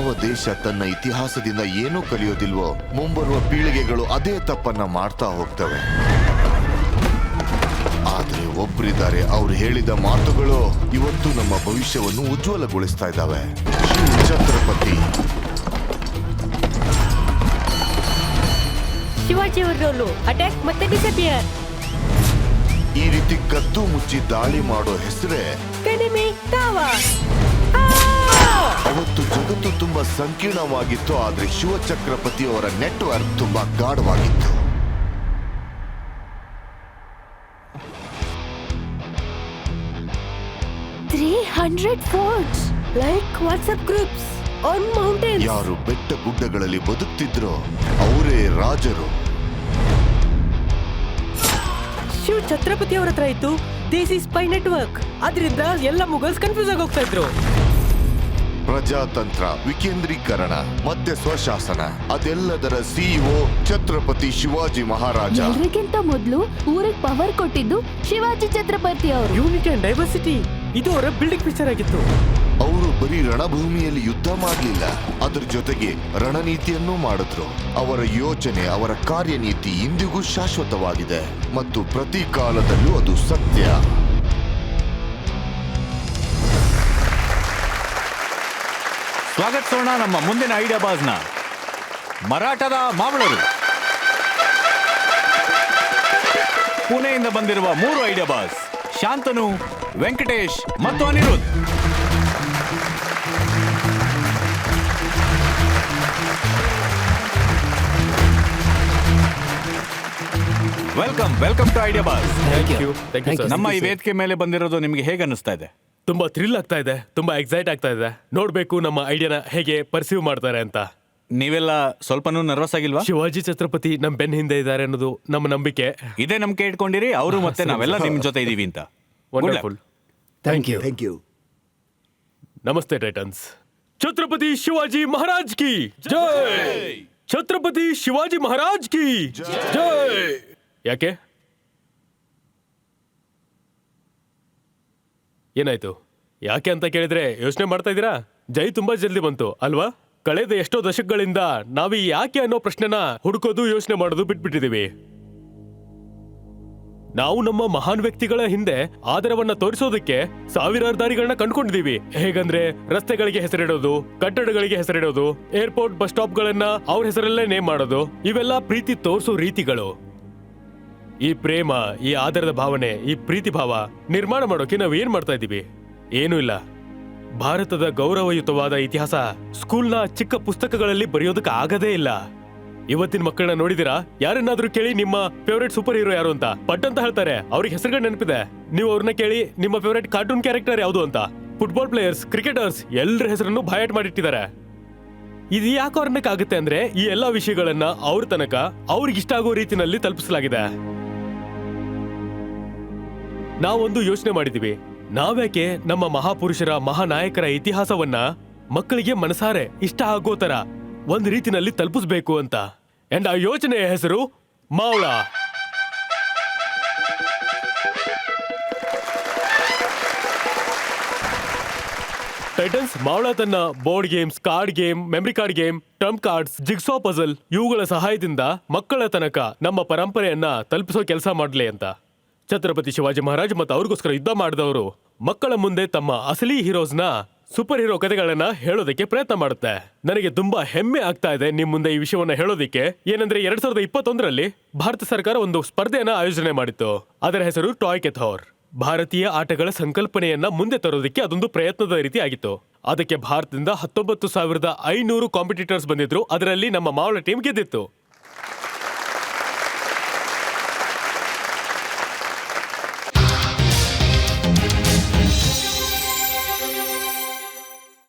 ಯಾವ ದೇಶ ತನ್ನ ಇತಿಹಾಸದಿಂದ ಏನೂ ಕಲಿಯೋದಿಲ್ವೋ ಮುಂಬರುವ ಪೀಳಿಗೆಗಳು ಅದೇ ತಪ್ಪನ್ನ ಮಾಡ್ತಾ ಹೋಗ್ತವೆ. ಆದ್ರೆ ಒಬ್ಬರಿದ್ದಾರೆ, ಅವ್ರು ಹೇಳಿದ ಮಾತುಗಳು ಇವತ್ತು ನಮ್ಮ ಭವಿಷ್ಯವನ್ನು ಉಜ್ವಲಗೊಳಿಸ್ತಾ ಇದ್ದಾವೆ. ಶಿವ ಛತ್ರಪತಿ. ಶಿವಾಜಿ ಅವರ ರೋಲು ಅಟ್ಯಾಕ್ ಮತ್ತೆ ಡಿಸಪಿಯರ್. ಈ ರೀತಿ ಕದ್ದು ಮುಚ್ಚಿ ದಾಳಿ ಮಾಡೋ ಹೆಸರೇ ಅವತ್ತು ಜಗತ್ತು ತುಂಬಾ ಸಂಕೀರ್ಣವಾಗಿತ್ತು, ಆದ್ರೆ ಶಿವ ಛತ್ರಪತಿ ಅವರ ನೆಟ್ವರ್ಕ್ ತುಂಬಾ ಗಾಢವಾಗಿತ್ತು. ಯಾರು ಬೆಟ್ಟ ಗುಡ್ಡಗಳಲ್ಲಿ ಬದುಕ್ತಿದ್ರೋ ಅವರೇ ರಾಜರು. ಶಿವ ಛತ್ರಪತಿ ಅವರ ಹತ್ರ ಇತ್ತು ದೇಸಿ ಸ್ಪೈ ನೆಟ್ವರ್ಕ್. ಅದರಿಂದ ಎಲ್ಲ ಮುಗಲ್ಸ್ ಕನ್ಫ್ಯೂಸ್ ಆಗಿ ಹೋಗ್ತಾ ಇದ್ರು. ಪ್ರಜಾತಂತ್ರ, ವಿಕೇಂದ್ರೀಕರಣ ಮತ್ತೆ ಸ್ವಶಾಸನ, ಅದೆಲ್ಲದರ ಸಿಇಒ ಛತ್ರಪತಿ ಶಿವಾಜಿ ಮಹಾರಾಜ. ಎಲ್ರಿಗಿಂತ ಮೊದಲು ಊರಿಗೆ ಪವರ್ ಕೊಟ್ಟಿದ್ದು ಶಿವಾಜಿ ಛತ್ರಪತಿ ಅವರು. ಯೂನಿಟಿ ಅಂಡ್ ಡೈವರ್ಸಿಟಿ ಇದು ಅವರ ಬಿಲ್ಡಿಂಗ್ ಪಿಕ್ಚರ್ ಆಗಿತ್ತು. ಅವರು ಬರೀ ರಣಭೂಮಿಯಲ್ಲಿ ಯುದ್ಧ ಮಾಡಲಿಲ್ಲ, ಅದರ ಜೊತೆಗೆ ರಣನೀತಿಯನ್ನೂ ಮಾಡಿದ್ರು. ಅವರ ಯೋಚನೆ, ಅವರ ಕಾರ್ಯನೀತಿ ಇಂದಿಗೂ ಶಾಶ್ವತವಾಗಿದೆ ಮತ್ತು ಪ್ರತಿ ಕಾಲದಲ್ಲೂ ಅದು ಸತ್ಯ. ಸ್ವಾಗತಿಸೋಣ ನಮ್ಮ ಮುಂದಿನ ಐಡಿಯಾ ಬಾಸ್ನ, ಮರಾಠದ ಮಾವಳರು. ಪುಣೆಯಿಂದ ಬಂದಿರುವ 3 ಐಡಿಯಾ ಬಾಸ್: ಶಾಂತನು, ವೆಂಕಟೇಶ್ ಮತ್ತು Aniruddh. Welcome to Idea Boss. ನಮ್ಮ ಈ ವೇದಿಕೆ ಮೇಲೆ ಬಂದಿರೋದು ನಿಮಗೆ ಹೇಗೆ ಅನಿಸ್ತಾ ಇದೆ? ತುಂಬಾ ಥ್ರಿಲ್ ಆಗ್ತಾ ಇದೆ, ತುಂಬಾ ಎಕ್ಸೈಟ್ ಆಗ್ತಾ ಇದೆ. ನೋಡ್ಬೇಕು ನಮ್ಮ ಐಡಿಯಾನ ಹೇಗೆ ಪರ್ಸೀವ್ ಮಾಡ್ತಾರೆ ಅಂತ. ನೀವೆಲ್ಲ ಸ್ವಲ್ಪನೂ ನರ್ವಸ್ ಆಗಿಲ್ವಾ? ಶಿವಾಜಿ ಛತ್ರಪತಿ ನಮ್ ಬೆನ್ನ ಹಿಂದೆ ಇದ್ದಾರೆ ಅನ್ನೋದು ನಮ್ಮ ನಂಬಿಕೆ. ಇದೇ ನಂಬಿಕೆ ಇಟ್ಕೊಂಡಿರಿ, ಅವರು ಮತ್ತೆ ನಾವೆಲ್ಲ ನಿಮ್ ಜೊತೆ ಇದೀವಿ ಅಂತ. ವಂಡರ್ಫುಲ್. Thank you. ನಮಸ್ತೆ ಟೈಟನ್ಸ್. ಛತ್ರಪತಿ ಶಿವಾಜಿ ಮಹಾರಾಜ್ ಕಿ ಜೈ. ಛತ್ರಪತಿ ಶಿವಾಜಿ ಮಹಾರಾಜ್ ಕಿ ಜೈ. ಯಾಕೆ ಏನಾಯ್ತು? ಯಾಕೆ ಅಂತ ಕೇಳಿದ್ರೆ ಯೋಚನೆ ಮಾಡ್ತಾ ಇದ್ದೀರಾ? ಜೈ ತುಂಬಾ ಜಲ್ದಿ ಬಂತು ಅಲ್ವಾ? ಕಳೆದ ಎಷ್ಟೋ ದಶಕಗಳಿಂದ ನಾವೀ ಯಾಕೆ ಅನ್ನೋ ಪ್ರಶ್ನೆನ ಹುಡುಕೋದು, ಯೋಚನೆ ಮಾಡೋದು ಬಿಟ್ಬಿಟ್ಟಿದೀವಿ. ನಾವು ನಮ್ಮ ಮಹಾನ್ ವ್ಯಕ್ತಿಗಳ ಹಿಂದೆ ಆದರವನ್ನ ತೋರಿಸೋದಕ್ಕೆ ಸಾವಿರಾರು ದಾರಿಗಳನ್ನ ಕಂಡುಕೊಂಡಿದೀವಿ. ಹೇಗಂದ್ರೆ ರಸ್ತೆಗಳಿಗೆ ಹೆಸರಿಡೋದು, ಕಟ್ಟಡಗಳಿಗೆ ಹೆಸರಿಡೋದು, ಏರ್ಪೋರ್ಟ್ ಬಸ್ ಸ್ಟಾಪ್ ಗಳನ್ನ ಅವ್ರ ಹೆಸರಲ್ಲೇ ನೇಮ್ ಮಾಡೋದು, ಇವೆಲ್ಲ ಪ್ರೀತಿ ತೋರಿಸೋ ರೀತಿಗಳು. ಈ ಪ್ರೇಮ, ಈ ಆದರದ ಭಾವನೆ, ಈ ಪ್ರೀತಿ ಭಾವ ನಿರ್ಮಾಣ ಮಾಡೋಕೆ ನಾವ್ ಏನ್ ಮಾಡ್ತಾ ಇದೀವಿ? ಏನೂ ಇಲ್ಲ. ಭಾರತದ ಗೌರವಯುತವಾದ ಇತಿಹಾಸ ಸ್ಕೂಲ್ನ ಚಿಕ್ಕ ಪುಸ್ತಕಗಳಲ್ಲಿ ಬರೆಯೋದಕ್ಕೆ ಆಗದೇ ಇಲ್ಲ. ಇವತ್ತಿನ ಮಕ್ಕಳನ್ನ ನೋಡಿದಿರಾ? ಯಾರನ್ನಾದ್ರೂ ಕೇಳಿ ನಿಮ್ಮ ಫೇವರೇಟ್ ಸೂಪರ್ ಹೀರೋ ಯಾರು ಅಂತ, ಪಟ್ ಅಂತ ಹೇಳ್ತಾರೆ. ಅವ್ರಿಗೆ ಹೆಸರುಗಳು ನೆನಪಿದೆ. ನೀವು ಅವ್ರನ್ನ ಕೇಳಿ ನಿಮ್ಮ ಫೇವರೇಟ್ ಕಾರ್ಟೂನ್ ಕ್ಯಾರೆಕ್ಟರ್ ಯಾವುದು ಅಂತ, ಫುಟ್ಬಾಲ್ ಪ್ಲೇಯರ್ಸ್, ಕ್ರಿಕೆಟರ್ಸ್ ಎಲ್ಲರ ಹೆಸರನ್ನು ಬಾಯಾಟ್ ಮಾಡಿಟ್ಟಿದ್ದಾರೆ. ಇದು ಯಾಕೆ ಅವ್ರನ್ನಕ್ಕಾಗುತ್ತೆ ಅಂದ್ರೆ ಈ ಎಲ್ಲಾ ವಿಷಯಗಳನ್ನ ಅವ್ರ ತನಕ ಅವ್ರಿಗಿಷ್ಟ ಆಗೋ ರೀತಿನಲ್ಲಿ ತಲುಪಿಸಲಾಗಿದೆ. ನಾವೊಂದು ಯೋಚನೆ ಮಾಡಿದೀವಿ, ನಾವ್ಯಾಕೆ ನಮ್ಮ ಮಹಾಪುರುಷರ, ಮಹಾನಾಯಕರ ಇತಿಹಾಸವನ್ನ ಮಕ್ಕಳಿಗೆ ಮನಸಾರೆ ಇಷ್ಟ ಆಗೋ ತರ ಒಂದ್ ರೀತಿನಲ್ಲಿ ತಲುಪಿಸ್ಬೇಕು ಅಂತ. ಅಂಡ್ ಆ ಯೋಚನೆಯ ಹೆಸರು ಮಾವಳ. ಟೈಟನ್ಸ್ ಮಾವಳ ತನ್ನ board games, card game, memory card game, trump cards, jigsaw puzzle ಇವುಗಳ ಸಹಾಯದಿಂದ ಮಕ್ಕಳ ತನಕ ನಮ್ಮ ಪರಂಪರೆಯನ್ನ ತಲುಪಿಸೋ ಕೆಲಸ ಮಾಡಲಿ ಅಂತ. ಛತ್ರಪತಿ ಶಿವಾಜಿ ಮಹಾರಾಜ್ ಮತ್ತು ಅವ್ರಿಗೋಸ್ಕರ ಯುದ್ಧ ಮಾಡಿದವರು ಮಕ್ಕಳ ಮುಂದೆ ತಮ್ಮ ಅಸಲಿ ಹೀರೋಸ್ನ, ಸೂಪರ್ ಹೀರೋ ಕಥೆಗಳನ್ನ ಹೇಳೋದಕ್ಕೆ ಪ್ರಯತ್ನ ಮಾಡುತ್ತೆ. ನನಗೆ ತುಂಬಾ ಹೆಮ್ಮೆ ಆಗ್ತಾ ಇದೆ ನಿಮ್ ಮುಂದೆ ಈ ವಿಷಯವನ್ನ ಹೇಳೋದಿಕ್ಕೆ. ಏನಂದ್ರೆ 2021ರಲ್ಲಿ ಭಾರತ ಸರ್ಕಾರ ಒಂದು ಸ್ಪರ್ಧೆಯನ್ನ ಆಯೋಜನೆ ಮಾಡಿತ್ತು. ಅದರ ಹೆಸರು ಟಾಯ್ ಕೆಥೋರ್. ಭಾರತೀಯ ಆಟಗಳ ಸಂಕಲ್ಪನೆಯನ್ನ ಮುಂದೆ ತರೋದಕ್ಕೆ ಅದೊಂದು ಪ್ರಯತ್ನದ ರೀತಿ ಆಗಿತ್ತು. ಅದಕ್ಕೆ ಭಾರತದಿಂದ 19,500 ಕಾಂಪಿಟೇಟರ್ಸ್ ಬಂದಿದ್ರು. ಅದರಲ್ಲಿ ನಮ್ಮ ಮಾವಳ ಟೀಮ್ ಗೆದ್ದಿತ್ತು.